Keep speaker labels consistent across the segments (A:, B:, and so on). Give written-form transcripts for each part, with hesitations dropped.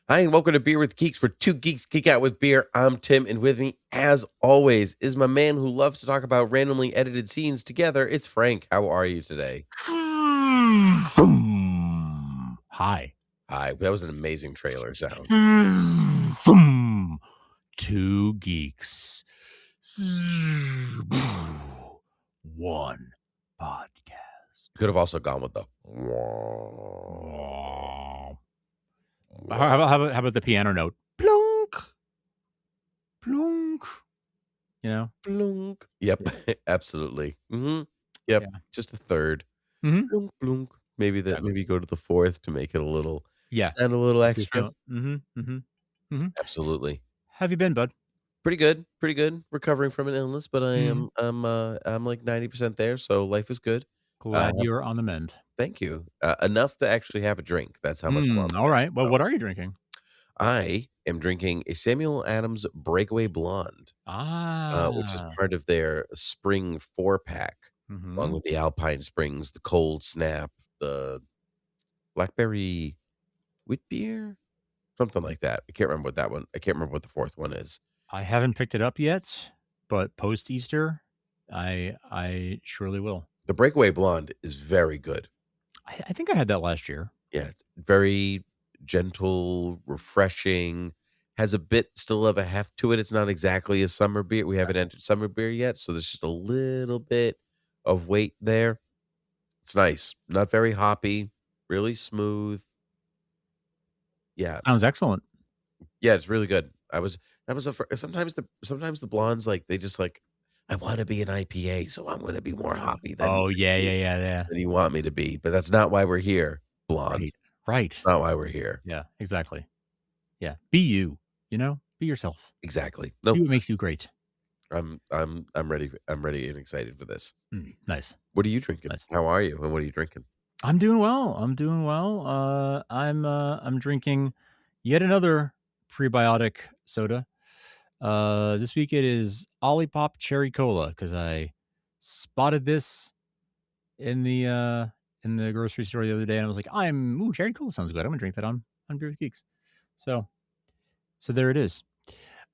A: Hi, and welcome to Beer with Geeks, where two geeks geek out with beer. I'm Tim, and with me, as always, is my man who loves to talk about randomly edited scenes together. It's Frank. How are you today?
B: Hi.
A: Hi. That was an amazing trailer sound.
B: Two geeks. One podcast.
A: Could have also gone with the.
B: How about the piano note? Plunk. Plunk. You know?
A: Blunk. Yep, absolutely. Yep,
B: Yeah.
A: just a third.
B: Mm-hmm.
A: Blunk, blunk. Maybe
B: Exactly.
A: maybe go to the fourth to make it
B: Yeah.
A: sound a little
B: Good
A: extra.
B: feeling. Mm-hmm.
A: Absolutely.
B: Have you been, bud?
A: Pretty good, pretty good. Recovering from an illness, but
B: Mm-hmm.
A: I'm like 90% there, so life is good. Uh,
B: Glad you're on the mend.
A: Thank you. Enough to actually have a drink. That's how much I'm on the
B: All
A: mend.
B: right. Well,
A: So,
B: what are you drinking?
A: I am drinking a Samuel Adams Breakaway Blonde, which is
B: Ah.
A: part of their spring 4-pack, along
B: Mm-hmm.
A: with the Alpine Springs, the Cold Snap, the Blackberry Wheat Beer, something like that. I can't remember what that one I can't remember what the 4th one is.
B: I haven't picked it up yet, but post Easter, I surely will.
A: The Breakaway Blonde is very good.
B: I think I had that last year.
A: Yeah, it's very gentle, refreshing, has a bit still of a heft to it. It's not exactly a summer beer. We haven't entered summer beer yet, so there's just a little bit of weight there. It's nice. Not very hoppy, really smooth. Yeah.
B: Sounds excellent.
A: Yeah, it's really good. I was that was a fir sometimes the blondes, like, they just like, "I wanna be an IPA, so I'm gonna be more hoppy
B: Oh yeah, yeah, yeah, yeah.
A: than you want me to be," but that's not why we're here, blonde.
B: Right, right.
A: Not why we're here.
B: Yeah, exactly. Yeah, be you. Be yourself.
A: Exactly.
B: Be
A: Nope.
B: what makes you great.
A: I'm ready and excited for this.
B: Nice,
A: What are you drinking?
B: nice.
A: How are you, and what are you drinking?
B: I'm doing well. I'm doing well. I'm drinking yet another prebiotic soda. This week it is Olipop Cherry Cola because I spotted this in the grocery store the other day, and I was like, cherry cola sounds good. I'm gonna drink that on Beer with Geeks. So there it is.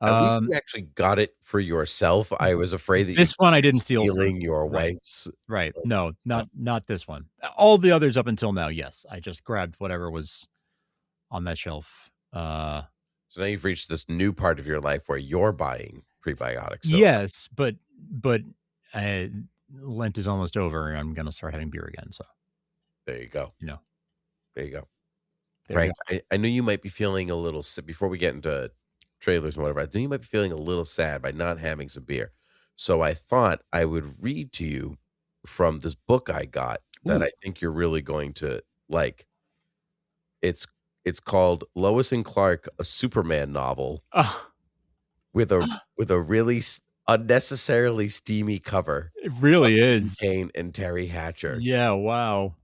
A: At least
B: Um,
A: you actually got it for yourself. I was afraid that you
B: this one I
A: were
B: didn't steal from.
A: stealing your
B: Right,
A: wife's,
B: right.
A: like,
B: No,
A: stuff.
B: not this one. All the others up until now, yes. I just grabbed whatever was on that shelf.
A: So now you've reached this new part of your life where you're buying prebiotic soda.
B: Yes, but uh, Lent is almost over, and I'm gonna start having beer again. So
A: There you go.
B: you know,
A: There you go.
B: there we
A: Frank,
B: go.
A: I knew you might be feeling a little si before we get into trailers and whatever, I knew you might be feeling a little sad by not having some beer. So I thought I would read to you from this book I got that
B: Ooh,
A: I think you're really going to like. It's it's called Lois and Clark: A Superman Novel
B: ah,
A: with a really unnecessarily steamy cover
B: it
A: by
B: really
A: Steve
B: is.
A: Kane and Terry Hatcher.
B: Yeah. Wow.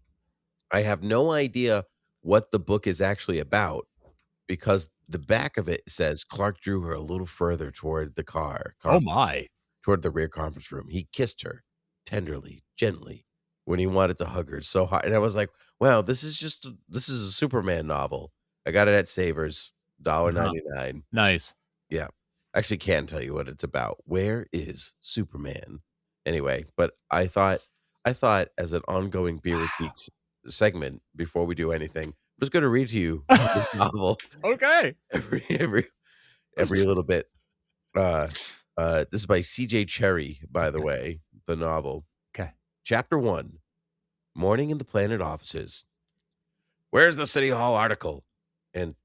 A: I have no idea what the book is actually about because the back of it says Clark drew her a little further toward the
B: Oh my.
A: toward the rear conference room. He kissed her tenderly, gently when he wanted to hug her so hard. And I was like, wow, this is a Superman novel. I got it at Savers,
B: Uh-huh.
A: $1.99.
B: Nice.
A: Yeah. Actually can't tell you what it's about. Where is Superman? Anyway, but I thought as an ongoing Beer with
B: Wow.
A: Geeks segment before we do anything, I was gonna read to you this novel
B: Okay.
A: every every every little bit. Uh this is by CJ Cherry, by the
B: Okay.
A: way, the novel.
B: Okay.
A: Chapter 1, Morning in the Planet Offices. Where's the City Hall article? And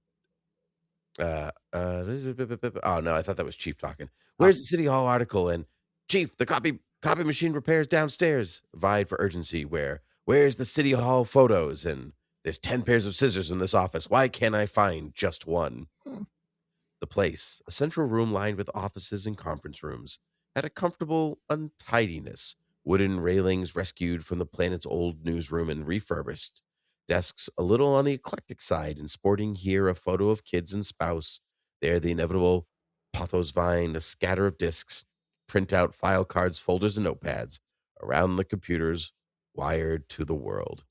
A: oh no, I thought that was Chief talking.
B: Ah.
A: Where's the City Hall article? And Chief, the copy machine repairs downstairs. Vied for urgency. Where's the City Hall photos? And there's 10 pairs of scissors in this office. Why can't I find just one? The place, a central room lined with offices and conference rooms, had a comfortable untidiness. Wooden railings rescued from the planet's old newsroom and refurbished. Desks a little on the eclectic side and sporting here a photo of kids and spouse. There the inevitable pothos vine, a scatter of discs, printout file cards, folders, and notepads. Around the computers, wired to the world.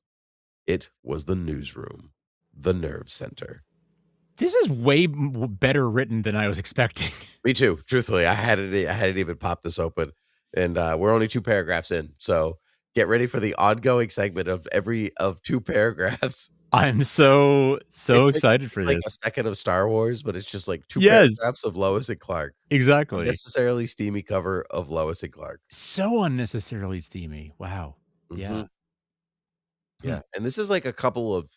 A: It was the newsroom, the nerve center.
B: This is way better written than I was expecting.
A: Me too. Truthfully, I hadn't even popped this open, and we're only 2 paragraphs in. So get ready for the ongoing segment of 2 paragraphs.
B: I'm so excited
A: It's
B: for
A: like a
B: this.
A: second of Star Wars, but it's just like 2
B: Yes,
A: paragraphs of Lois and Clark.
B: exactly.
A: Unnecessarily steamy cover of Lois and Clark.
B: So unnecessarily steamy. Wow. Yeah.
A: Mhm.
B: Hmm.
A: Yeah, and this is like a couple of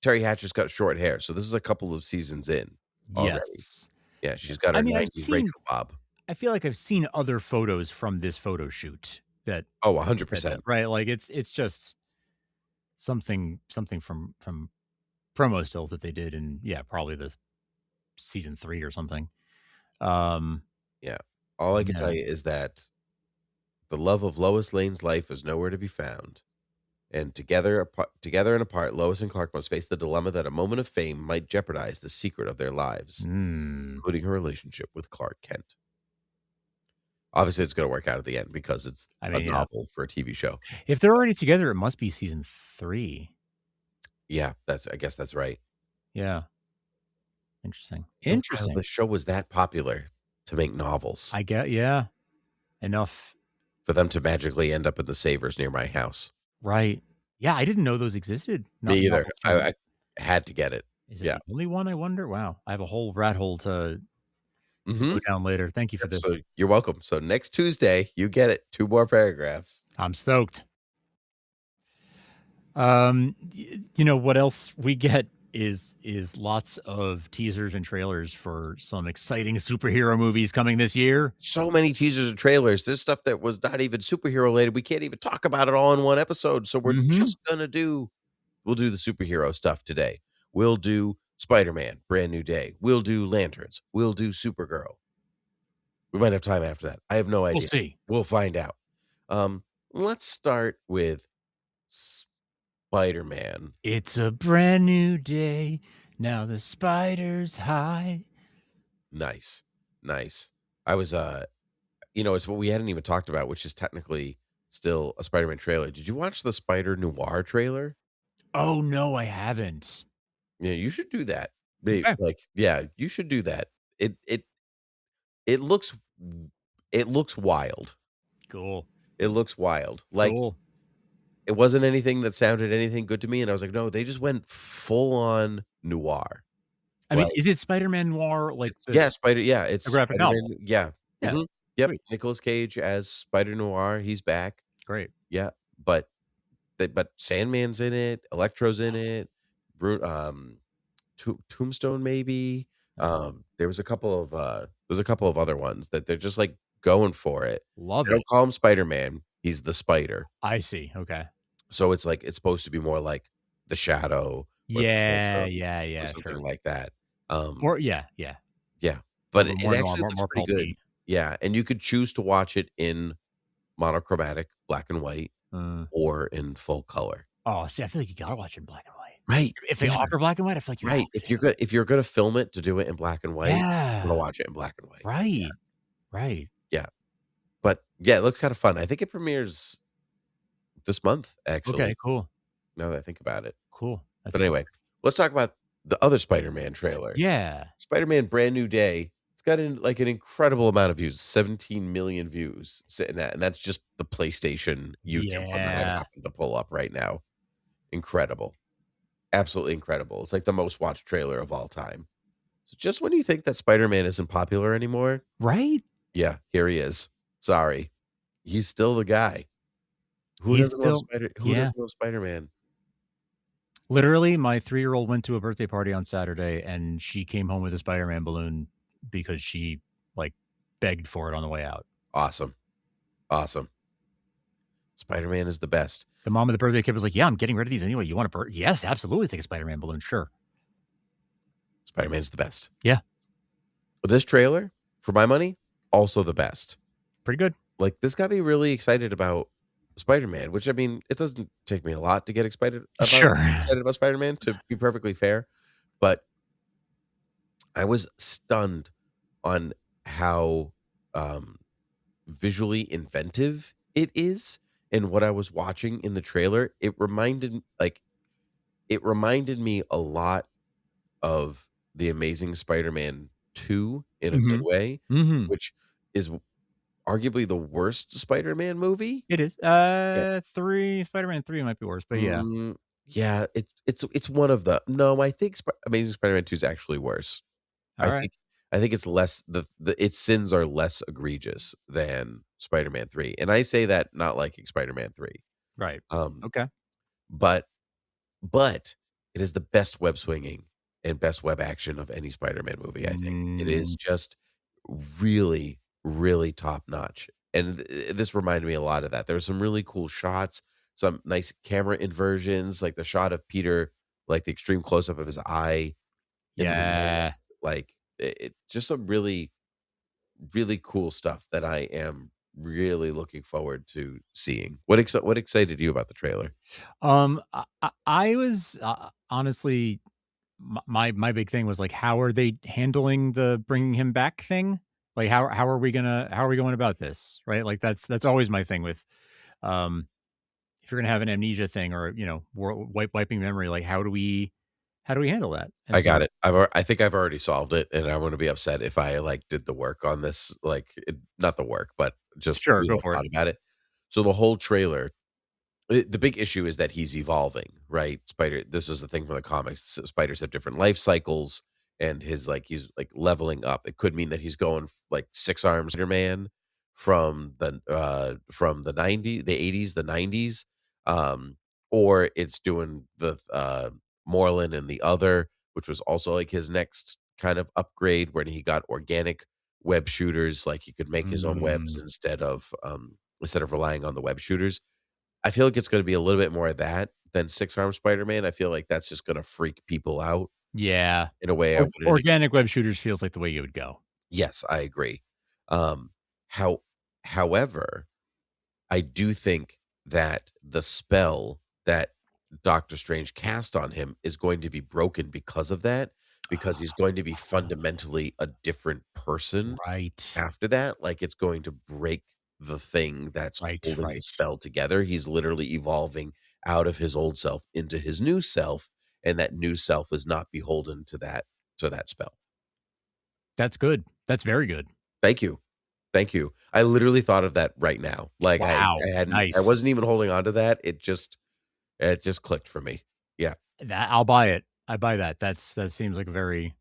A: Terry Hatcher's got short hair, so this is a couple of seasons in already.
B: Yes.
A: Yeah, she's
B: Yes.
A: got
B: I
A: her
B: mean,
A: 90s Rachel Bob.
B: I feel like I've seen other photos from this photo shoot that
A: Oh,
B: that
A: 100%.
B: right? Like, it's just something from promo stills that they did in, yeah, probably the season 3 or something. Um,
A: Yeah. All I can
B: yeah.
A: tell you is that the love of Lois Lane's life is nowhere to be found. And together and apart, Lois and Clark must face the dilemma that a moment of fame might jeopardize the secret of their lives,
B: Mm.
A: including her relationship with Clark Kent. Obviously, it's going to work out at the end because it's
B: I
A: a
B: mean, yeah.
A: novel for a TV show.
B: If they're already together, it must be season 3.
A: Yeah, I guess that's right.
B: Yeah. Interesting.
A: I don't know how
B: Interesting.
A: the show was that popular to make novels
B: I get yeah. Enough.
A: for them to magically end up in the Savers near my house.
B: Right. Yeah, I didn't know those existed.
A: Me either.
B: Novels from
A: I had to get it.
B: is it
A: Yeah.
B: the only one, I wonder? Wow. I have a whole rat hole to go
A: Mhm.
B: down later. Thank you for
A: Yep,
B: this.
A: so you're welcome. So next Tuesday, you get it. 2 more paragraphs.
B: I'm stoked. You know what else we get is lots of teasers and trailers for some exciting superhero movies coming this year.
A: So many teasers and trailers. This stuff that was not even superhero related. We can't even talk about it all in one episode. So
B: Mhm.
A: we'll do the superhero stuff today. We'll do Spider-Man, Brand New Day. We'll do Lanterns. We'll do Supergirl. We might have time after that. I have no
B: We'll
A: idea.
B: see.
A: We'll find out. Let's start with Spider-Man.
B: It's a brand new day. Now the spider's high.
A: Nice. Nice. I was it's what we hadn't even talked about, which is technically still a Spider-Man trailer. Did you watch the Spider Noir trailer?
B: Oh, no, I haven't.
A: Yeah, you should do that.
B: Okay.
A: Yeah, you should do that. It it it looks it looks wild.
B: Cool.
A: It looks wild. Like
B: Cool.
A: it wasn't anything that sounded anything good to me, and I was like, no, they just went full on noir.
B: I mean,
A: Like
B: is it Spider-Man Noir, like
A: it's yeah, it's
B: the graphic novel?
A: Spider-Man. Yeah.
B: Yeah.
A: Mhm. Yep.
B: Sweet.
A: Nicolas Cage as Spider Noir. He's back.
B: Great.
A: Yeah. But but Sandman's in it, Electro's in it, Tombstone maybe. There's a couple of other ones that they're just like going for it.
B: Love
A: They don't
B: it.
A: call him Spider-Man. He's the Spider.
B: I see. Okay.
A: So it's like it's supposed to be more like the Shadow or the
B: Yeah,
A: Phantom
B: yeah,
A: or
B: yeah,
A: something
B: sure.
A: like that. Um,
B: More yeah, yeah.
A: yeah,
B: A
A: but
B: little
A: it
B: more noir,
A: actually looks
B: more
A: pretty good.
B: pulpy.
A: Yeah, and you could choose to watch it in monochromatic black and white
B: Uh,
A: or in full color.
B: oh, see, I feel like you gotta watch it in black and white.
A: Right.
B: If they
A: Yeah.
B: offer black and white, I feel like you have
A: Right,
B: to.
A: if you're gonna film it to do it in black and white, I'm
B: Yeah.
A: gonna watch it in black and white.
B: Right. Right.
A: Yeah, but, yeah, it looks kinda fun. I think it premieres this month,
B: Okay,
A: actually,
B: cool.
A: now that I think about it.
B: Cool. I
A: But
B: think
A: anyway, let's talk about the other Spider-Man trailer.
B: yeah.
A: Spider-Man: Brand New Day. It's got an incredible amount of views, 17 million views sitting at, and that's just the PlayStation YouTube one that I
B: Yeah.
A: happen to pull up right now. Incredible. Absolutely incredible. It's like the most watched trailer of all time. So just when you think that Spider-Man isn't popular anymore,
B: Right?
A: yeah, here he is. Sorry. He's still the guy.
B: He's still
A: Who
B: yeah.
A: doesn't love Spider-Man?
B: Literally, my 3-year-old went to a birthday party on Saturday, and she came home with a Spider-Man balloon because she, like, begged for it on the way out.
A: Awesome. Awesome. Spider-Man is the best.
B: The mom of the birthday kid was like, "Yeah, I'm getting rid of these anyway. You want a bird?" Yes, absolutely. Take a Spider-Man balloon. Sure.
A: Spider-Man's the best.
B: Yeah.
A: But this trailer, for my money, also the best.
B: Pretty good.
A: Like, this got me really excited about Spider-Man, which, I mean, it doesn't take me a lot to get
B: Sure.
A: excited about Spider-Man, to be perfectly fair, but I was stunned on how, visually inventive it is, and what I was watching in the trailer. It reminded me a lot of The Amazing Spider-Man 2 in a good
B: Mhm.
A: way,
B: Mhm.
A: which is arguably the worst Spider-Man movie.
B: It is.
A: Yeah.
B: 3 Spider-Man 3 might be worse, but yeah.
A: Yeah, it's one of the no, I think Amazing Spider-Man 2 is actually worse. I
B: Alright.
A: think I think it's less its sins are less egregious than Spider-Man 3, and I say that not liking Spider-Man 3.
B: Right.
A: Um,
B: Okay.
A: but but it is the best web swinging and best web action of any Spider-Man movie, I think. It is
B: Mm,
A: just really, really top notch, and this reminded me a lot of that. There were some really cool shots, some nice camera inversions, like the shot of Peter, like the extreme close up of his eye in the
B: yeah.
A: mask, like, it just some really, really cool stuff that I am really looking forward to seeing. What excited you about the trailer?
B: I was, honestly my big thing was, like, how are they handling the bringing him back thing? Like, how are we going about this, right? Like, that's always my thing with, um, if you're gonna have an amnesia thing or, wiping memory, like, how do we handle that? And
A: I got
B: so
A: it. I think I've already solved it, and I wanna be upset if I, like, did the work on this, like, not the work, but just,
B: sure, go for it.
A: thought about it. So the whole trailer the big issue is that he's evolving, right? This is the thing from the comics. Spiders have different life cycles, and he's like leveling up. It could mean that he's going like 6 arms Spider-Man from the 90s, the 80s, the 90s. Um, or it's doing the Moreland and the other, which was also like his next kind of upgrade when he got organic web shooters, like he could make his own webs
B: Mm,
A: instead of relying on the web shooters. I feel like it's gonna be a little bit more of that than six-arm Spider-Man. I feel like that's just gonna freak people out
B: yeah.
A: in a way I wouldn't
B: Organic web shooters feels like the way you would go.
A: Yes, I agree. Um, how however, I do think that the spell that Doctor Strange cast on him is going to be broken because of that, because he's going to be fundamentally a different person
B: Right.
A: after that. Like, it's going to break the thing that's
B: Right,
A: holding the
B: right.
A: spell together. He's literally evolving out of his old self into his new self, and that new self is not beholden to that spell.
B: That's good. That's very good.
A: Thank you. Thank you. I literally thought of that right now. Like,
B: Wow.
A: I
B: Nice.
A: wasn't even holding on to that. It just clicked for me. Yeah.
B: That I'll buy it. I buy that. That seems like a very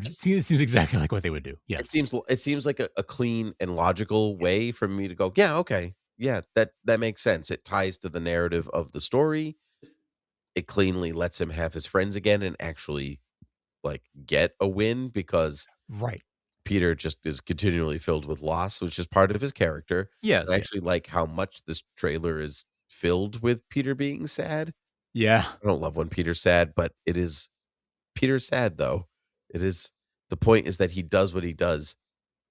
B: seems exactly like what they would do. Yes.
A: It seems like a clean and logical
B: Yes.
A: way for me to go, "Yeah, okay. Yeah, that makes sense." It ties to the narrative of the story. It cleanly lets him have his friends again and actually, like, get a win because
B: Right.
A: Peter just is continually filled with loss, which is part of his character. I
B: Yes, yes.
A: actually like how much this trailer is filled with Peter being sad.
B: Yeah,
A: I don't love when Peter's sad, but it is Peter's sad, though. It is the point is that he does what he does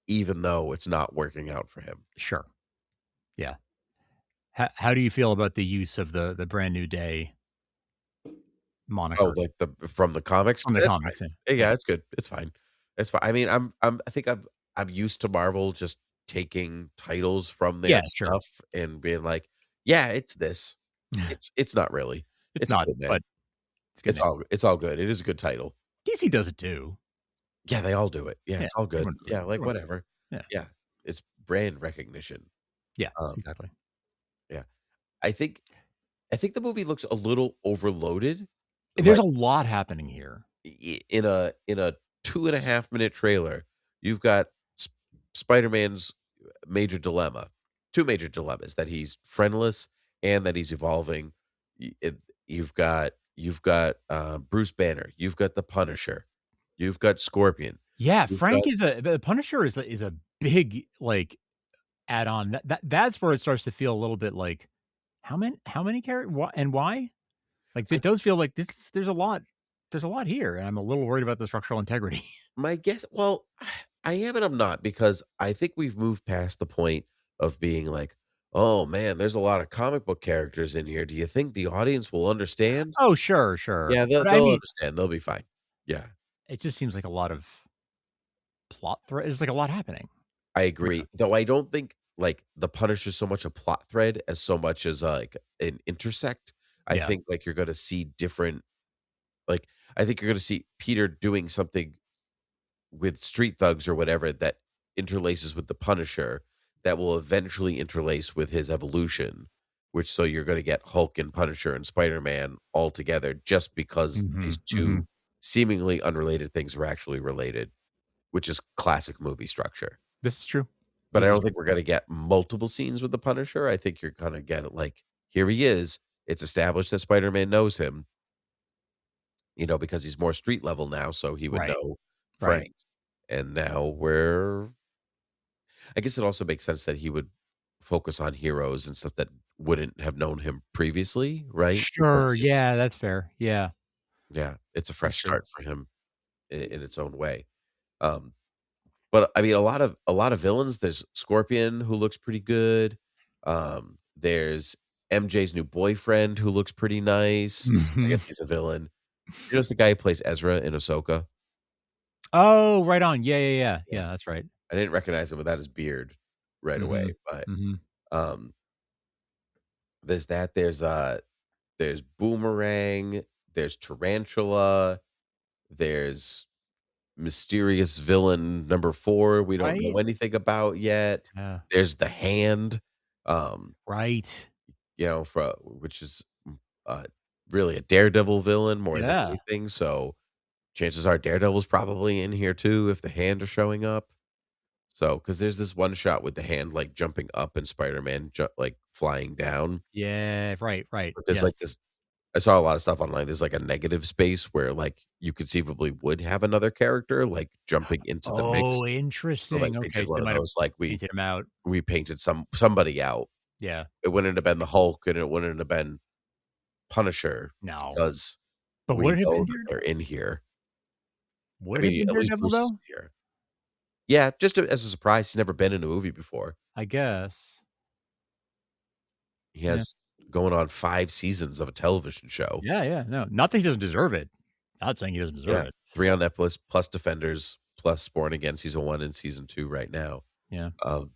A: even though it's not working out for him.
B: sure. Yeah. How do you feel about the use of the Brand New Day
A: Oh,
B: moniker
A: like the from the comics?
B: from the
A: That's fine.
B: comics? Yeah.
A: Yeah,
B: Yeah.
A: it's good. It's fine. It's fine. I mean, I think I'm used to Marvel just taking titles from their
B: Yeah, sure.
A: stuff and being like, "Yeah, it's this." It's not really.
B: It's
A: It's
B: not,
A: cool, man.
B: but it's a good name.
A: It's all good. It is a good title.
B: DC does it too.
A: Yeah, they all do it. Yeah,
B: Yeah,
A: it's all good.
B: everyone does it.
A: Yeah, like,
B: Everyone does it.
A: whatever.
B: Yeah.
A: Yeah, it's brand recognition.
B: Yeah,
A: Um,
B: exactly.
A: yeah. I think I think the movie looks a little overloaded,
B: There's
A: like,
B: a lot happening here.
A: in a 2.5-minute trailer, you've got S Spider-Man's major dilemma, 2 major dilemmas, that he's friendless and that he's evolving. You've got, Bruce Banner, you've got the Punisher, you've got Scorpion,
B: Yeah,
A: you've got
B: Frank is the Punisher is a big, like, add-on. That's where it starts to feel a little bit like, how many characters? And why? Like,
A: I
B: it does feel like there's a lot here, and I'm a little worried about the structural integrity.
A: my guess well, I am and I'm not because I think we've moved past the point of being like, "Oh, man, there's a lot of comic book characters in here. Do you think the audience will understand?"
B: Oh, sure, sure.
A: Yeah,
B: But I
A: they'll
B: mean,
A: understand, they'll be fine. Yeah,
B: it just seems like a lot of plot thread there's, like, a lot happening.
A: I
B: Yeah.
A: agree, though I don't think, like, The Punisher's so much a plot thread as so much as, like, an intersect. I
B: Yeah.
A: think, like, you're gonna see different like, I think you're gonna see Peter doing something with Street Thugs or whatever that interlaces with the Punisher that will eventually interlace with his evolution, which so you're gonna get Hulk and Punisher and Spider-Man all together just because these
B: Mhm,
A: 2
B: mhm.
A: seemingly unrelated things are actually related, which is classic movie structure.
B: This is true.
A: But I
B: This is
A: don't
B: true.
A: think we're gonna get multiple scenes with the Punisher. I think you're gonna get it like, here he is. It's established that Spider-Man knows him, because he's more street level now, so he would
B: Right,
A: know
B: right.
A: Frank. And now I guess it also makes sense that he would focus on heroes and stuff that wouldn't have known him previously, right? Because
B: Sure,
A: it's
B: yeah, that's fair. Yeah,
A: yeah, it's a
B: that's
A: fresh
B: true.
A: start for him in its own way. Um, but I mean, a lot of villains. There's Scorpion who looks pretty good. There's MJ's new boyfriend who looks pretty nice. I
B: Mhm.
A: guess he's a villain. The guy who plays Ezra in Ahsoka.
B: Oh, right on. Yeah, yeah, yeah.
A: Yeah,
B: Yeah, that's right.
A: I didn't recognize him without his beard right away,
B: Mhm,
A: but
B: mhm.
A: um, there's that. There's Boomerang. There's Tarantula. There's mysterious villain number 4 we don't know
B: Right?
A: anything about yet.
B: Yeah.
A: There's the Hand, um,
B: Right.
A: which is, uh, really a Daredevil villain more than
B: Yeah.
A: anything, so chances are Daredevil's probably in here too if the Hand are showing up. So, because there's this one shot with the Hand, like, jumping up and Spider-Man like, flying down,
B: Yeah, right, right.
A: but there's,
B: Yes.
A: like, this I saw a lot of stuff online. There's, like, a negative space where, like, you conceivably would have another character, like, jumping into the mix.
B: Oh,
A: So, like,
B: interesting.
A: they
B: Okay,
A: did
B: so
A: one
B: they
A: of
B: might have
A: those, like, we
B: painted him out.
A: we painted somebody out.
B: Yeah.
A: It wouldn't have been the Hulk, and it wouldn't have been Punisher
B: No.
A: because
B: But would
A: we
B: it have
A: know
B: been
A: that they're in here. I
B: would it have
A: mean,
B: been
A: at least
B: Daredevil,
A: Bruce is
B: though?
A: here. Yeah, just as a surprise, he's never been in a movie before.
B: I guess.
A: He
B: Yeah.
A: has going on 5 seasons of a television show.
B: Yeah, yeah, no, not that he doesn't deserve it. Not saying he doesn't deserve
A: Yeah,
B: it.
A: 3 on Netflix, plus Defenders, plus Born Again season 1 and season 2 right now.
B: Yeah.
A: Um,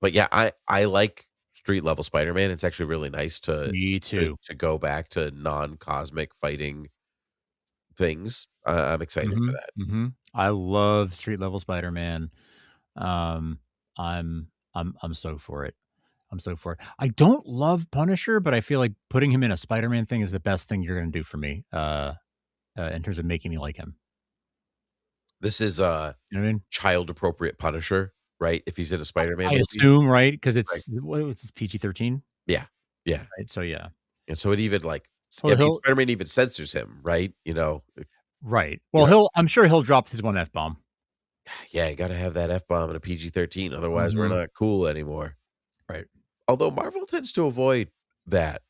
A: but yeah, I like street level Spider-Man. It's actually really nice to
B: Me
A: to
B: too.
A: to go back to non-cosmic fighting things. I'm excited for
B: Mhm,
A: that.
B: mhm. I love street level Spider-Man. Um, I'm stoked for it. I'm stoked for it. I don't love Punisher, but I feel like putting him in a Spider-Man thing is the best thing you're gonna do for me, in terms of making me like him.
A: This is
B: You know what I mean?
A: child appropriate Punisher, right? If he's in a Spider-Man
B: I
A: movie.
B: assume, right? Because
A: Right.
B: it's what was this, PG-13,
A: Yeah. Yeah.
B: right? So, yeah.
A: And so it even like I
B: Well,
A: mean,
B: he'll
A: Spider-Man even censors him, right?
B: right.
A: You
B: Well,
A: know,
B: he'll I'm sure he'll drop his one F-bomb.
A: yeah, you gotta have that F-bomb in a PG-13, otherwise we're
B: Mhm.
A: not cool anymore.
B: Right.
A: Although Marvel tends to avoid that,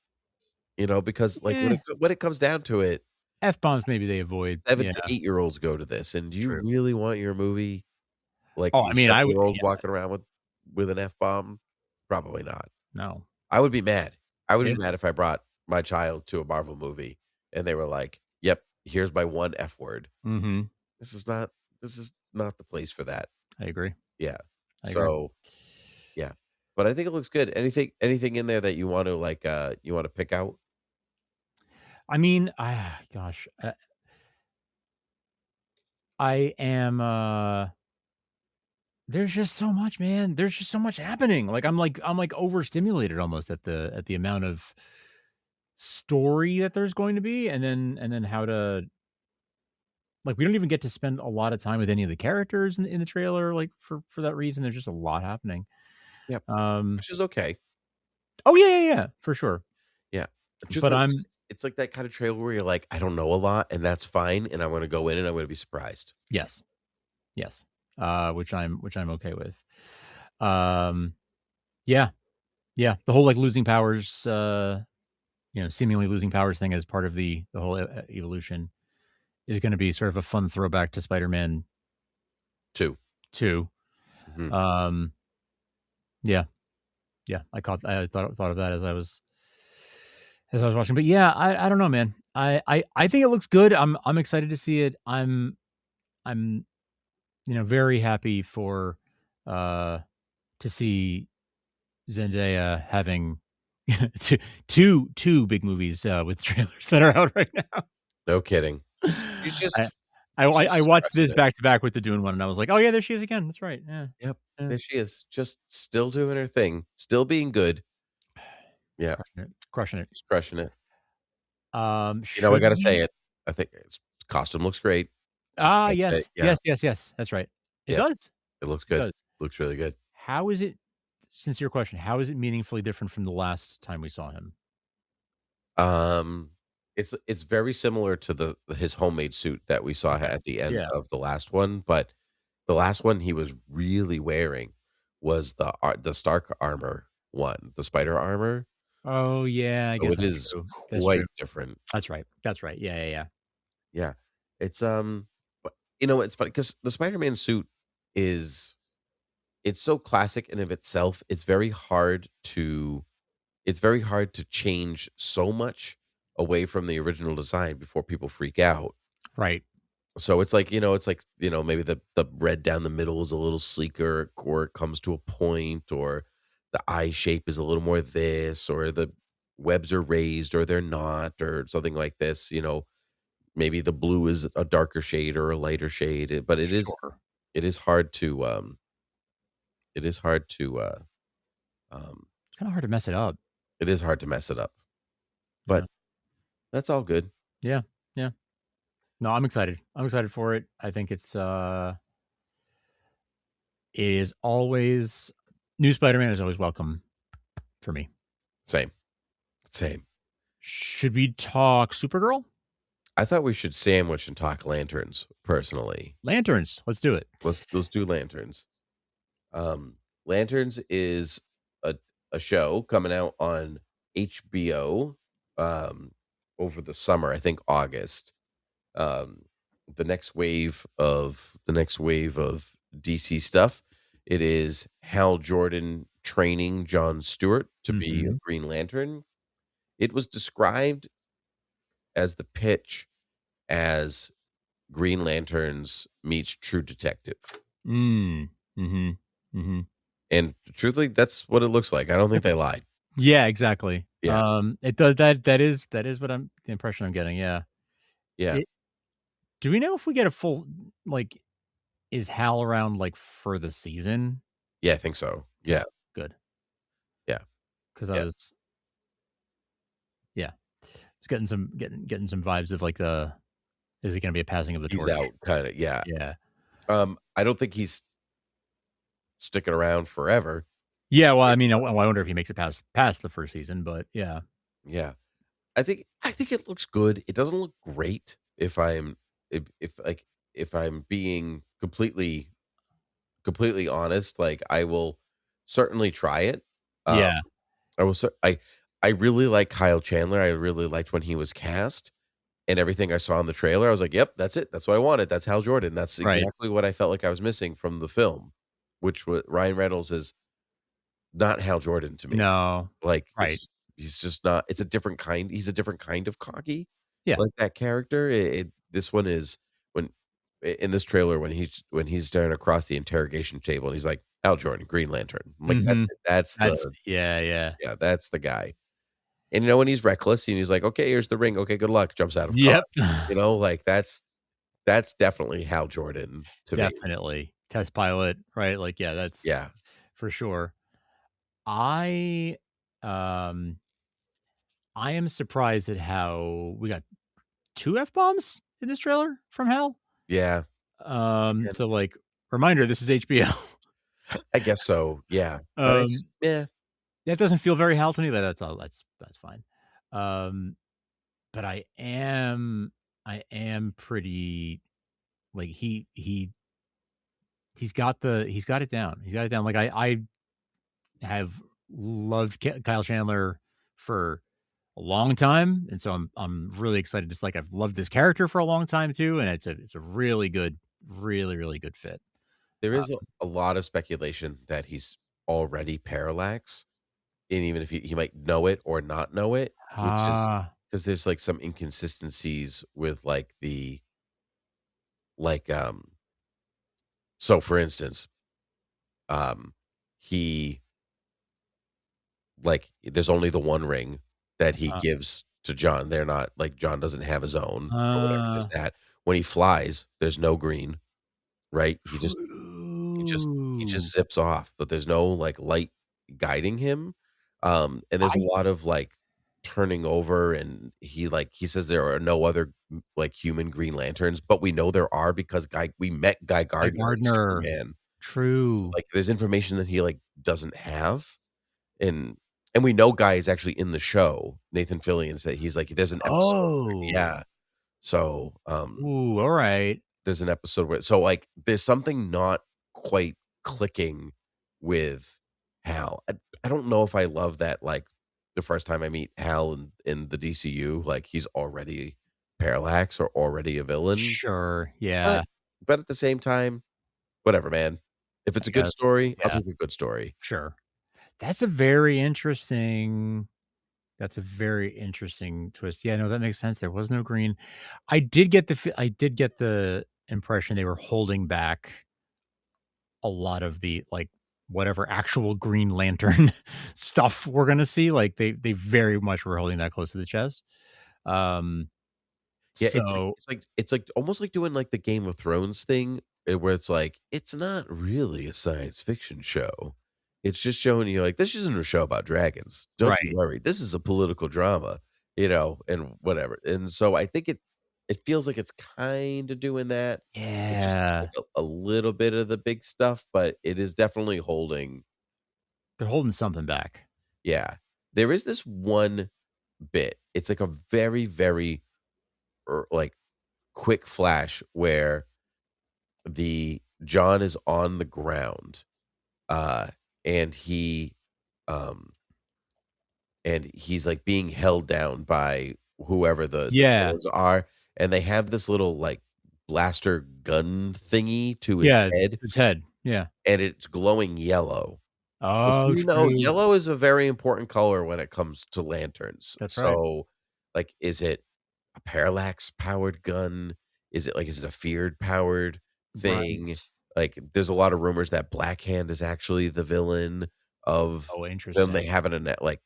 A: because like
B: Eh,
A: when it comes down to it,
B: F-bombs maybe they avoid.
A: 7
B: Yeah,
A: to 8-year-olds go to this, and do you
B: true.
A: really want your movie, like,
B: Oh, I
A: your
B: mean, I would,
A: 7-year-old
B: yeah,
A: walking around with an F-bomb? Probably not.
B: no.
A: I would be mad. I would be
B: Yeah.
A: mad if I brought my child to a Marvel movie and they were like, "Yep, here's my one F word."
B: Mhm.
A: This is not this is not the place for that.
B: I agree.
A: Yeah.
B: I agree.
A: So, yeah. But I think it looks good. Anything in there that you want to like you want to pick out?
B: I mean, gosh, I am, there's just so much, man. There's just so much happening. I'm like overstimulated almost at the amount of story that there's going to be, and then how to, like, we don't even get to spend a lot of time with any of the characters in the trailer, like, for that reason. There's just a lot happening.
A: Yep.
B: Um
A: Which is okay.
B: Oh, yeah, yeah, yeah, for sure.
A: Yeah.
B: But I'm
A: It's like that kind of trailer where you're like, I don't know a lot, and that's fine, and I'm gonna go in and I'm gonna be surprised.
B: Yes, yes. Which I'm okay with. Um, yeah, yeah. The whole, like, losing powers, seemingly losing powers thing as part of the whole evolution is going to be sort of a fun throwback to Spider-Man
A: 2.
B: 2.
A: Mhm.
B: Um, yeah, yeah. I thought of that as I was watching. But yeah, I don't know, man. I think it looks good. I'm excited to see it. I'm very happy for uh to see Zendaya having two big movies with trailers that are out right now.
A: No kidding. She's
B: I
A: just
B: I watched
A: crushing
B: this
A: it.
B: back to back with the Dune one, and I was like, "Oh, yeah, there she is again. That's right. Yeah.
A: Yep,
B: Yeah.
A: there she is, just still doing her thing, still being good. Yeah,
B: Crushing it. Crushing it."
A: she's crushing it. I
B: Should
A: gotta say
B: we
A: it. I think its costume looks great. I
B: Yes.
A: say yeah,
B: Yes, yes, yes. That's right. It
A: yep,
B: does.
A: it looks
B: It
A: good.
B: does.
A: Looks really good.
B: How is it sincere question, how is it meaningfully different from the last time we saw him?
A: Um, it's very similar to his homemade suit that we saw
B: Okay.
A: at the end
B: Yeah.
A: of the last one, but the last one he was really wearing was the Stark armor one, the spider armor.
B: Oh, yeah, I
A: So
B: guess
A: it
B: that's
A: is
B: true. That's
A: quite
B: true.
A: different.
B: That's right. That's right. Yeah, yeah, yeah.
A: Yeah. It's, but, it's funny because the Spider-Man suit is it's so classic in of itself, it's very hard to change so much away from the original design before people freak out.
B: Right.
A: So it's like, maybe the red down the middle is a little sleeker, or it comes to a point, or the eye shape is a little more this, or the webs are raised or they're not, or something like this. Maybe the blue is a darker shade or a lighter shade, but
B: Sure.
A: it is hard to it is hard to um
B: It's kinda hard to mess it up.
A: it is hard to mess it up.
B: Yeah.
A: But that's all good.
B: Yeah. Yeah. No, I'm excited. I'm excited for it. I think it is always new Spider-Man is always welcome for me.
A: Same. Same.
B: Should we talk Supergirl?
A: I thought we should sandwich and talk lanterns personally.
B: Lanterns. Let's do it.
A: Let's do lanterns. Lanterns is a show coming out on HBO over the summer, I think August. Um the next wave of DC stuff. It is Hal Jordan training John Stewart to be a
B: Mhm.
A: Green Lantern. It was described as the pitch as Green Lanterns meets True Detective.
B: Mm. Mhm. Mhm.
A: And truthfully, that's what it looks like. I don't think they lied.
B: Yeah, exactly.
A: Yeah.
B: It does that is what I'm the impression I'm getting, yeah.
A: Yeah.
B: It Do we know if we get a full like, is Hal around, like, for the season?
A: Yeah, I think so.
B: Okay,
A: Yeah.
B: good.
A: Yeah.
B: 'Cause I
A: Yeah.
B: was yeah, just getting some vibes of, like, the is it gonna be a passing of the
A: He's
B: torch?
A: out kinda, yeah.
B: Yeah.
A: I don't think he's sticking around forever.
B: Yeah, well, I
A: Based
B: mean,
A: on
B: I wonder if he makes it past the first season, but yeah.
A: Yeah. I think it looks good. It doesn't look great if I'm being completely honest. Like, I will certainly try it. Um,
B: Yeah,
A: I will cer I really like Kyle Chandler. I really liked when he was cast, and everything I saw in the trailer, I was like, "Yep, that's it. That's what I wanted. That's Hal Jordan. That's
B: right.
A: exactly what I felt like I was missing from the film," which wa Ryan Reynolds is not Hal Jordan to me.
B: No.
A: Like,
B: Right.
A: he's just not it's a different kind he's a different kind of cocky,
B: Yeah.
A: like that character. This one is when in this trailer, when he's staring across the interrogation table and he's like, "Hal Jordan, Green Lantern." I'm like, "That's
B: Mhm.
A: it. That's
B: That's
A: the
B: yeah, yeah.
A: yeah, that's the guy." And, when he's reckless and he's like, "Okay, here's the ring. Okay, good luck." Jumps out of car.
B: Yep.
A: Like, that's definitely Hal Jordan to me.
B: Definitely. Test pilot, right? Like, yeah, that's
A: Yeah.
B: for sure. I, um, I am surprised at how we got 2 F-bombs in this trailer from Hal.
A: Yeah. Yeah.
B: So, like, reminder, this is HBO.
A: I guess so. Yeah. But I just
B: Um,
A: yeah.
B: that doesn't feel very Hal to me, but that's all that's fine. Um, but I am pretty like, he's got it down. He's got it down. Like, I have loved Kyle Chandler for a long time, and so I'm really excited. Just like I've loved this character for a long time too, and it's a really good, really really good fit.
A: There
B: Uh,
A: is a lot of speculation that he's already Parallax, and even if he might know it or not know it, which is
B: ah,
A: because there's, like, some inconsistencies with, like, like, so for instance, um, he there's only the one ring that he
B: uh,
A: gives to John. They're not like John doesn't have his own or whatever, this,
B: Uh,
A: that. When he flies, there's no green, right? He just he
B: true.
A: just zips off, but there's no, like, light guiding him, and there's a
B: I
A: lot of, like, turning over, and he says there are no other, like, human Green Lanterns, but we know there are because we met Guy
B: Guy
A: Gardner in
B: Gardner.
A: Superman. So,
B: True.
A: like, there's information that he, like, doesn't have, and and we know Guy is actually in the show. Nathan Fillion said he's like, there's an episode where
B: Oh.
A: yeah. So,
B: Ooh, alright.
A: there's an episode where so, like, there's something not quite clicking with Hal. I don't know if I love that, like, the first time I meet Hal in the DCU, like, he's already Parallax or already a villain,
B: Sure, yeah,
A: but but at the same time, whatever, man. If
B: I
A: it's a good
B: guess.
A: story, I'll
B: Yeah,
A: take a good story.
B: sure. That's a very interesting that's a very interesting twist. Yeah, no, that makes sense. There was no green. I did get the impression they were holding back a lot of the, like, whatever actual Green Lantern stuff we're gonna see, like, they very much were holding that close to the chest. Um,
A: Yeah,
B: so
A: it's like almost like doing, like, the Game of Thrones thing, where it's like, it's not really a science fiction show. It's just showing you, like, this isn't a show about dragons. Don't you
B: right.
A: worry. This is a political drama, and whatever. And so I think it feels like it's kinda doing that. It just
B: Yeah.
A: like a little bit of the big stuff, but it is definitely holding
B: They're holding something back.
A: yeah. There is this one bit. It's like a very, very, like, quick flash where the John is on the ground, uh, and um, he's, like, being held down by whoever the
B: Yeah.
A: villains are, and they have this little, like, blaster gun thingy to his
B: Yeah,
A: head,
B: it's head. Yeah.
A: and it's glowing yellow. Which
B: Oh,
A: we know
B: true.
A: yellow is a very important color when it comes to lanterns.
B: That's right.
A: So, like, is it a parallax powered gun? Is it a feared powered thing?
B: Right.
A: Like, there's a lot of rumors that Black Hand is actually the villain of
B: Oh,
A: them. They
B: interesting.
A: have it in that, like,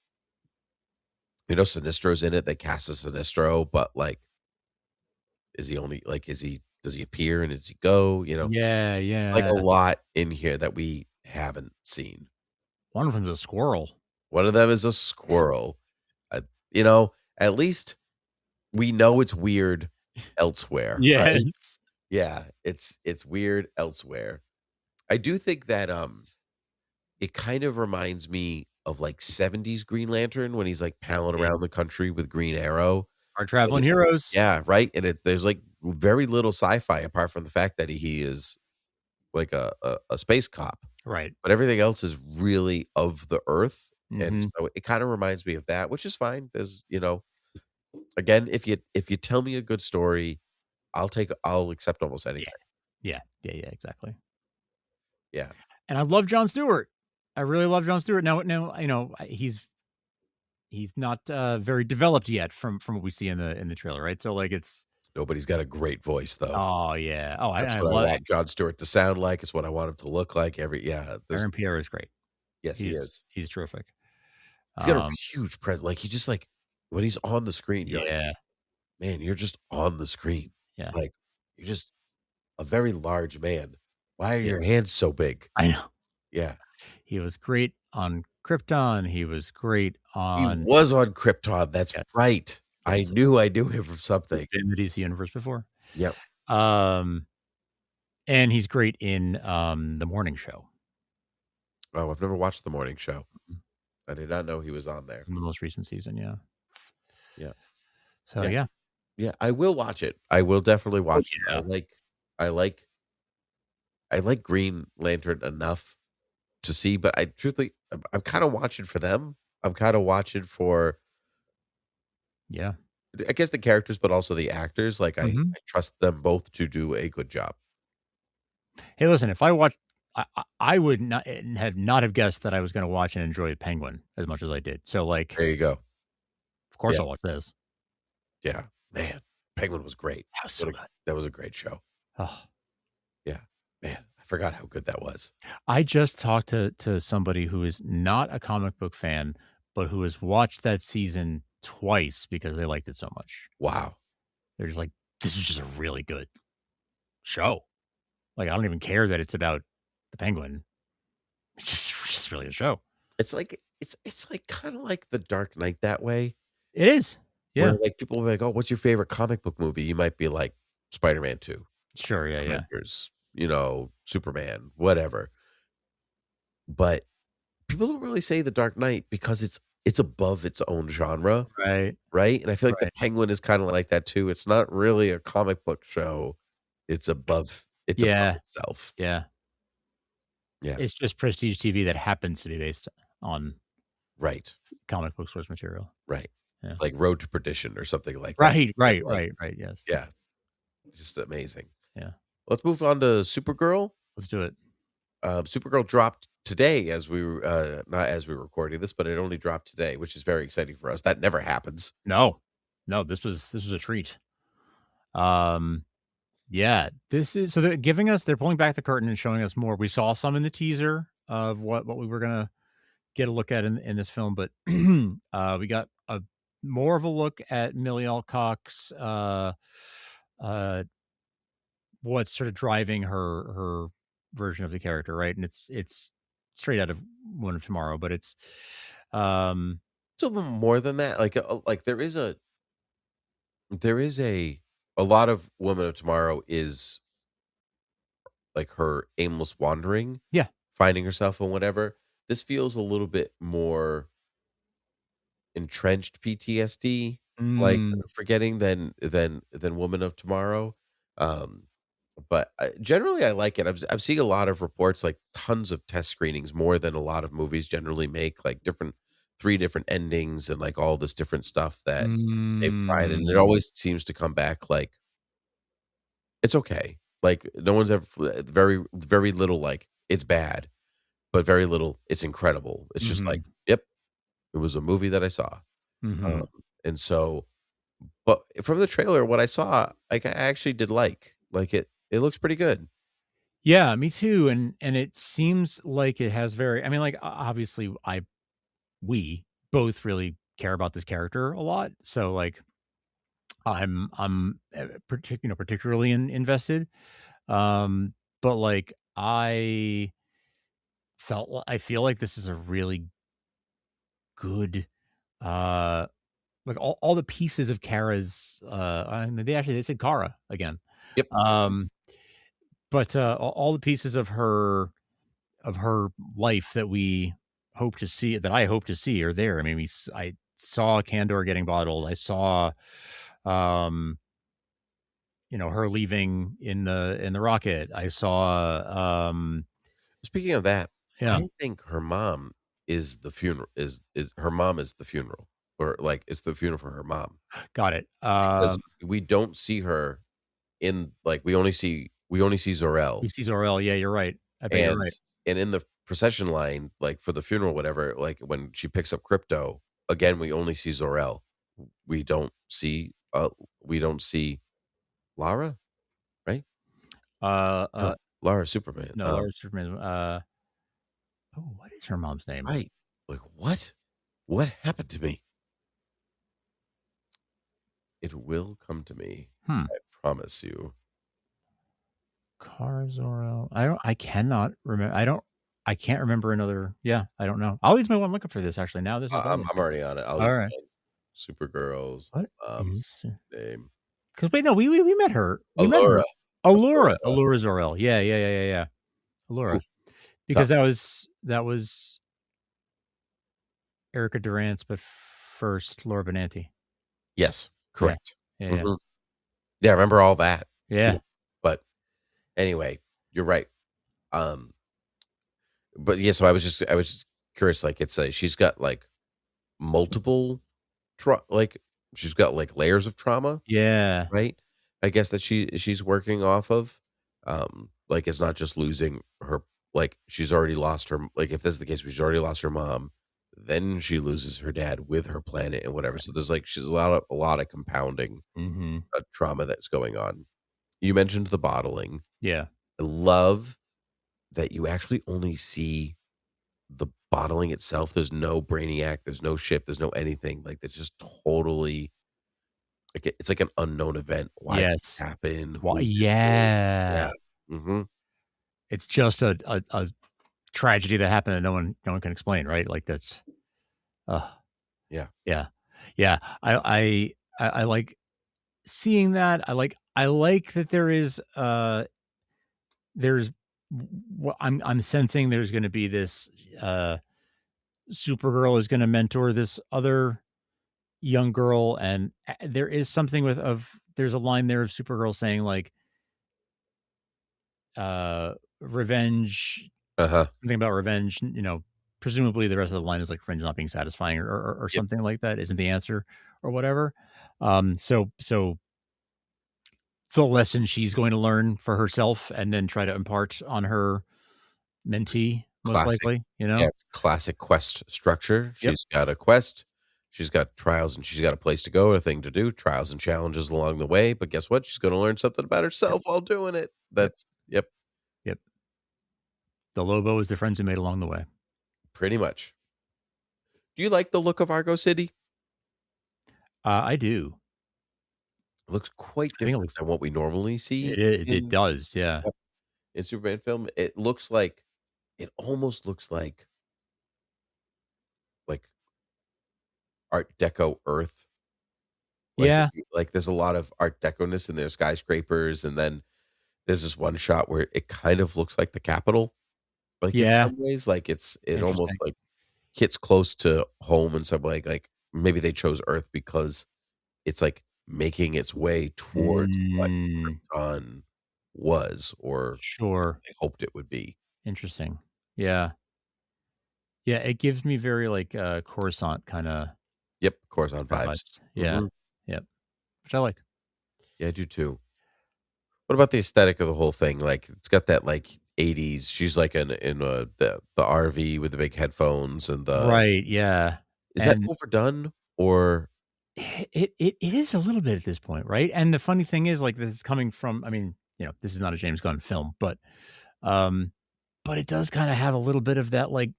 A: Sinestro's in it. They cast a Sinestro, but, like, is he only like, does he appear and does he go?
B: Yeah,
A: It's like
B: yeah.
A: a lot in here that we haven't seen.
B: One of them's a squirrel.
A: One of them is a squirrel. Uh, you know, at least we know it's weird elsewhere, right?
B: Yes.
A: Yeah, it's weird elsewhere. I do think that, it kind of reminds me of, like, 70s Green Lantern when he's, like, palling
B: Yeah.
A: around the country with Green Arrow,
B: Our
A: and
B: traveling
A: it's
B: heroes.
A: yeah, right? And there's, like, very little sci-fi apart from the fact that he is, like, a space cop.
B: Right.
A: But everything else is really of the earth, and
B: Mhm.
A: so it kinda reminds me of that, which is fine. Again, if you tell me a good story, I'll accept almost
B: Yeah.
A: anything.
B: Yeah. Yeah, yeah, exactly.
A: Yeah.
B: And I love Jon Stewart. I really love Jon Stewart. Now, he's not, very developed yet from what we see in the trailer, right? So, like, it's
A: Nobody's got a great voice, though.
B: oh, yeah. Oh,
A: That's
B: I
A: what I
B: love
A: want Jon Stewart to sound like, it's what I want him to look like, there's
B: Aaron Pierre is great.
A: yes, he is.
B: He's terrific.
A: He's got a
B: Um,
A: huge presence. Like, he just, like when he's on the screen, you're like,
B: yeah,
A: "Man, you're just on the screen."
B: yeah,
A: Like, you're just a very large man. Why are
B: yeah.
A: your hands so big?
B: I know.
A: Yeah.
B: He was great on Krypton. He was great
A: He
B: on
A: was on Krypton, that's
B: yes,
A: right. I
B: yes.
A: knew I knew him from
B: He's
A: something.
B: been in the DC universe before.
A: Yep.
B: Um, and he's great in, The Morning Show,
A: Oh, I've never watched The Morning Show.
B: mhm,
A: I did not know he was on there.
B: in the most recent season, yeah.
A: Yeah.
B: So,
A: Yeah.
B: yeah.
A: Yeah, I will watch it. I will definitely
B: Oh,
A: watch it.
B: yeah.
A: I like I like Green Lantern enough to see, but I truthfully I'm kinda watching for them. I'm kinda watching for,
B: Yeah.
A: I guess, the characters, but also the actors. Like,
B: Mhm.
A: I trust them both to do a good job.
B: Hey, listen, if I watched I would not have guessed that I was gonna watch and enjoy The Penguin as much as I did. So, like,
A: There you go.
B: of course
A: Yeah,
B: I'll watch this.
A: yeah. Man, Penguin was great.
B: That was
A: What
B: so
A: a
B: good.
A: that was a great show.
B: Oh,
A: Yeah. Man, I forgot how good that was.
B: I just talked to somebody who is not a comic book fan, but who has watched that season twice because they liked it so much.
A: Wow.
B: They're just like, "This is just a really good show." Like, I don't even care that it's about the Penguin. It's just really a show.
A: It's like kind of like The Dark Knight that way,
B: It is.
A: where
B: Yeah.
A: like people will be like, "Oh, what's your favorite comic book movie?" You might be like Spider-Man 2,
B: Sure, yeah, yeah.
A: Avengers, Superman, whatever. But people don't really say The Dark Knight because it's above its own genre,
B: Right,
A: right? And I feel like The
B: right.
A: Penguin is kind of like that too. It's not really a comic book show. It's above
B: Yeah,
A: itself.
B: yeah.
A: Yeah,
B: It's just prestige TV that happens to be based on
A: right.
B: comic book source material.
A: Right.
B: Yeah.
A: Like Road to Perdition or something like that.
B: Right,
A: It's
B: right,
A: like
B: right, right, yes.
A: yeah, just amazing.
B: Yeah.
A: Let's move on to Supergirl.
B: Let's do it.
A: Supergirl dropped today as we were, not as we were recording this, but it only dropped today, which is very exciting for us. That never happens.
B: No. No, this was a treat. Um, yeah, this is so they're pulling back the curtain and showing us more. We saw some in the teaser of what we were gonna get a look at in this film, but we got a more of a look at Millie Alcock's uh what's sort of driving her version of the character, right? And it's straight out of One of Tomorrow, but it's um
A: It's a little more than that. Like there is a lot of Woman of Tomorrow is like her aimless wandering,
B: yeah.
A: finding herself and whatever. This feels a little bit more entrenched PTSD, like,
B: Mm,
A: forgetting than Woman of Tomorrow, um, but generally, I like it. I'm seeing a lot of reports, like, tons of test screenings, more than a lot of movies generally make, like, 3 different endings and, like, all this different stuff that they've tried, and it
B: mm,
A: always seems to come back, like, "It's okay." Like, no one's ever very very little, like, "It's bad," but very little, "It's incredible." It's just like,
B: mhm,
A: "Yep, it was a movie that I saw." Um,
B: mhm.
A: and so but from the trailer, what I saw, like, I actually did like, it looks pretty good.
B: Yeah, me too, and it seems like it has very I mean, like, obviously, we both really care about this character a lot, so, like, I'm, particularly invested, but, like, I feel like this is a really good, uh like, all the pieces of Kara's, and they said Kara again,
A: Yep.
B: um, but, all the pieces of her life that I hope to see are there. I mean, I saw Candor getting bottled. I saw, um, her leaving in the rocket. I saw,
A: Speaking of that,
B: yeah,
A: I think her mom is the funeral is her mom is the funeral, or, like, it's the funeral for her mom,
B: got it.
A: because we don't see her we only see Zor-El,
B: We see Zor-El. Yeah, you're right. I bet you're
A: and
B: right.
A: in the procession line, like, for the funeral, whatever, like, when she picks up Crypto, again, we only see Zor-El. We don't see, Lara, right?
B: Uh,
A: No,
B: uh,
A: Lara Superman,
B: no, Laura Superman. Oh, what is her mom's name?
A: right. Like, what? What happened to me? It will come to me,
B: Hmm.
A: I promise you.
B: Kara Zor-El. I cannot remember. I can't remember another. Yeah, I don't know. I'll use my one lookup for this actually. Now this is
A: I'm
B: bothering
A: I'm
B: me.
A: already on it. I'll
B: All
A: use
B: right.
A: mine. Supergirl's
B: What
A: mom's
B: is
A: name.
B: Because wait, no, we met her. We met her.
A: Allura.
B: Allura.
A: Allura.
B: Allura Zor-El. Yeah, yeah, yeah, yeah, yeah. Allura.
A: Oof,
B: Because
A: tough.
B: that was Erica Durant's, but first Laura Benanti.
A: Yes,
B: Yeah.
A: correct.
B: Yeah, yeah.
A: Mhm. Yeah, I remember all that.
B: Yeah.
A: Yeah, but anyway, you're right. Um, but yeah, so I was just curious, like, she's got, like, multiple like, she's got, like, layers of trauma.
B: Yeah.
A: Right? I guess that she's working off of, like, it's not just losing her, like, she's already lost her, like, if that's the case, she's already lost her mom, then she loses her dad with her planet and whatever, so there's, like, she's a lot of compounding,
B: Mhm.
A: trauma that's going on. You mentioned the bottling.
B: Yeah.
A: I love that you actually only see the bottling itself, there's no Brainiac, there's no ship, there's no anything, like, it's just totally like, it's like an unknown event. Why did it
B: Yes.
A: happen?
B: Well,
A: Who did it? Yeah.
B: yeah.
A: Mhm.
B: It's just a tragedy that happened that no one can explain, right? Like, that's uh,
A: Yeah.
B: yeah. Yeah. I like seeing that. I like that there's what I'm sensing there's gonna be this, Supergirl is gonna mentor this other young girl, and there is something there's a line there of Supergirl saying, like, revenge
A: Uh-huh.
B: something about revenge, presumably the rest of the line is, like, revenge not being satisfying or
A: Yep.
B: something like that isn't the answer or whatever. So the lesson she's going to learn for herself and then try to impart on her mentee, most
A: Classic.
B: likely, you know?
A: Yes, classic quest structure.
B: Yep,
A: She's got a quest, she's got trials, and she's got a place to go, a thing to do, trials and challenges along the way, but guess what? She's gonna learn something about
B: yep,
A: herself while doing it.
B: yep,
A: That's yep,
B: yep. The Lobo is the friends we made along the way.
A: pretty much. Do you like the look of Argo City?
B: I do.
A: It looks quite
B: I think it
A: different
B: looks
A: than what we normally see
B: it
A: in
B: does, yeah.
A: yep, in Superman film. It looks like it almost looks like Art Deco Earth. Like,
B: Yeah,
A: there's a lot of Art Deco-ness in their skyscrapers, and then there's this one shot where it kind of looks like the Capitol, like, in
B: yeah,
A: some ways, like, it almost,
B: interesting.
A: like, hits close to home in some way, like, maybe they chose Earth because it's, like, making its way towards what
B: Mm,
A: Krypton was or
B: sure.
A: they hoped it would be.
B: Interesting. Yeah. Yeah, it gives me very, like, Coruscant
A: Yep, Coruscant
B: kinda
A: vibes.
B: vibes. Yeah.
A: Mhm.
B: Yep. Which I like.
A: Yeah, I do too. What about the aesthetic of the whole thing? Like, it's got that, like, '80s she's, like, in the RV with the big headphones and the
B: Right, yeah.
A: is that
B: And
A: overdone or
B: it is a little bit at this point, right? And the funny thing is, like, this is coming from I mean, this is not a James Gunn film, um, but it does kinda have a little bit of that, like,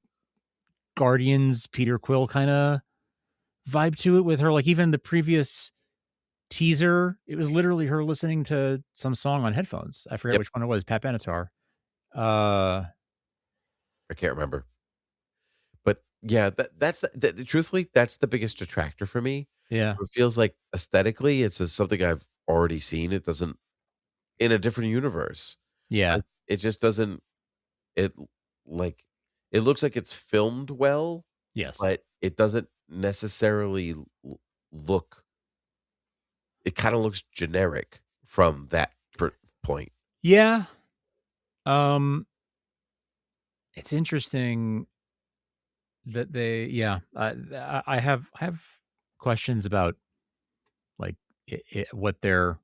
B: Guardians, Peter Quill kinda vibe to it with her, like, even the previous teaser, it was literally her listening to some song on headphones. I forget
A: yep,
B: which one it was, Pat Benatar. Uh,
A: I can't remember. But, yeah, that's truthfully, that's the biggest detractor for me.
B: yeah.
A: It feels like aesthetically, it's just something I've already seen. It doesn't in a different universe.
B: Yeah.
A: Like, it just doesn't it like, it looks like it's filmed well,
B: Yes.
A: but it doesn't necessarily look it kinda looks generic from that point.
B: Yeah. Um, it's interesting that they yeah, I have questions about, like, what their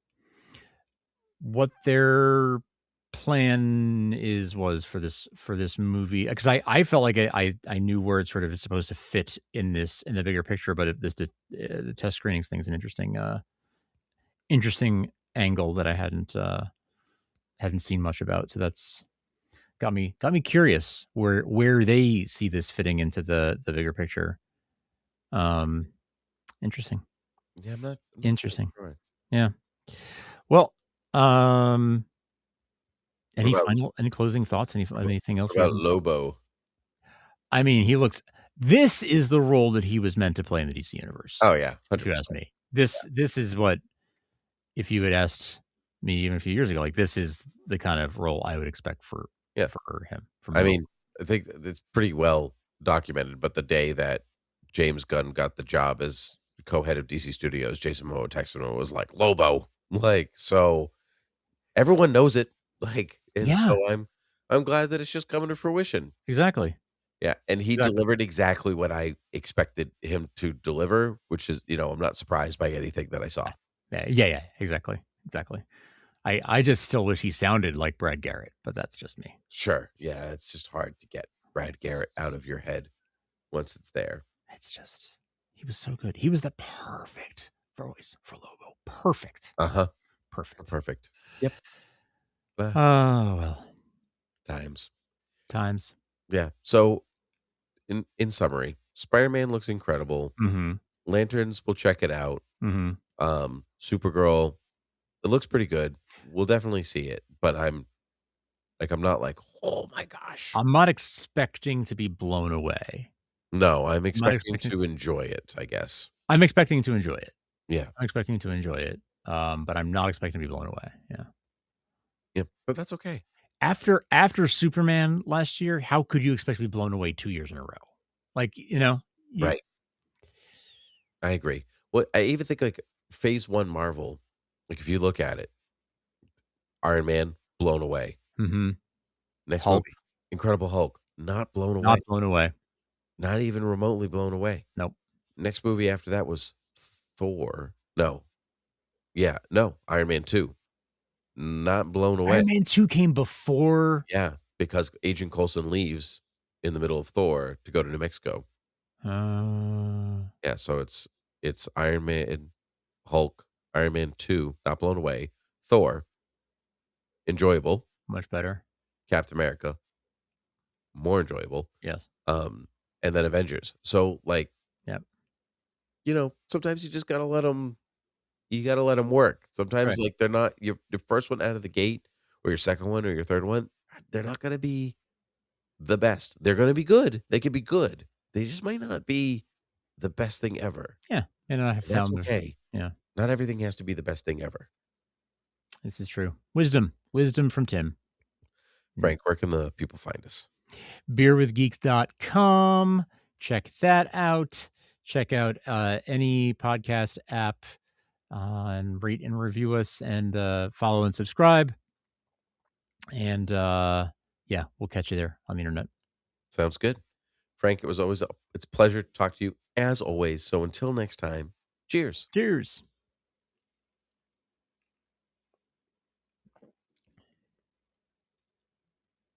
B: plan was for this movie, because I felt like I knew where it sort of is supposed to fit in the bigger picture, but if the test screenings thing is an interesting angle that I hadn't seen much about, so that's got me curious where they see this fitting into the bigger picture. Um, interesting,
A: Yeah, I'm not quite
B: interesting.
A: sure.
B: Yeah. Well, um,
A: What about
B: any closing thoughts? Anything else
A: what
B: we
A: about
B: haven't
A: Lobo?
B: I mean, this is the role that he was meant to play in the DC universe,
A: Oh, yeah,
B: if you ask
A: 100%.
B: me. This is what if you had asked me even a few years ago, like, this is the kind of role I would expect
A: Yeah.
B: for him, from
A: I
B: Lobo.
A: mean, I think it's pretty well documented, but the day that James Gunn got the job as co-head of DC Studios, Jason Momoa texted him and was like, "Lobo." Like, so everyone knows it, like, and
B: Yeah,
A: so I'm glad that it's just coming to fruition.
B: exactly,
A: Yeah, and he
B: exactly.
A: delivered exactly what I expected him to deliver, which is, I'm not surprised by anything that I saw.
B: Yeah, exactly, exactly. I just still wish he sounded like Brad Garrett, but that's just me.
A: Sure. Yeah, it's just hard to get Brad Garrett out
B: It's
A: of your head once it's there.
B: it's just he was so good. He was the perfect voice for Lobo. Perfect,
A: Uh-huh.
B: perfect.
A: Perfect. Yep. Uh,
B: Oh, well,
A: times.
B: times.
A: Yeah. So in summary, Spider-Man looks incredible.
B: Mm-hmm.
A: Lanterns, we'll check it out.
B: Mm-hmm.
A: Supergirl, it looks pretty good. We'll definitely see it, but I'm not like, "Oh my gosh."
B: I'm not expecting to be blown away.
A: No, I'm
B: I'm not
A: expecting
B: expecting
A: to enjoy it, I guess.
B: I'm expecting to enjoy it.
A: Yeah.
B: I'm expecting to enjoy it, but I'm not expecting to be blown away. Yeah.
A: Yeah, but that's okay.
B: After Superman last year, how could you expect to be blown away 2 years in a row? Like, you
A: Right. I agree. Well, I even think, like, phase 1 Marvel, like, if you look at it, Iron Man, blown away.
B: Mhm.
A: Next
B: Hulk,
A: movie, Incredible Hulk, not blown away.
B: not blown away.
A: Not even remotely blown away.
B: Nope.
A: Next movie after that was Thor. No. Yeah, no, Iron Man 2. Not blown away.
B: Iron Man 2 came before
A: Yeah, because Agent Coulson leaves in the middle of Thor to go to New Mexico.
B: uh,
A: Yeah, so it's Iron Man, Hulk, Iron Man 2, not blown away, Thor, enjoyable,
B: much better.
A: Captain America, more enjoyable,
B: Yes.
A: um, and then Avengers. So, like,
B: Yep.
A: sometimes you just gotta let them. You gotta let them work. Sometimes,
B: Right.
A: like, they're not your first one out of the gate or your second one or your third one, they're not gonna be the best. They're gonna be good. They could be good. They just might not be the best thing ever,
B: Yeah, and I have
A: and that's
B: found the
A: okay.
B: yeah,
A: Not everything has to be the best thing ever.
B: this is true. Wisdom from Tim. Mm.
A: Frank, where can the people find us?
B: Beerwithgeeks.com. Check that out. Check out any podcast app and rate and review us and follow and subscribe. And yeah, we'll catch you there on the internet.
A: Sounds good. Frank, it's a pleasure to talk to you as always. So until next time, cheers.
B: Cheers.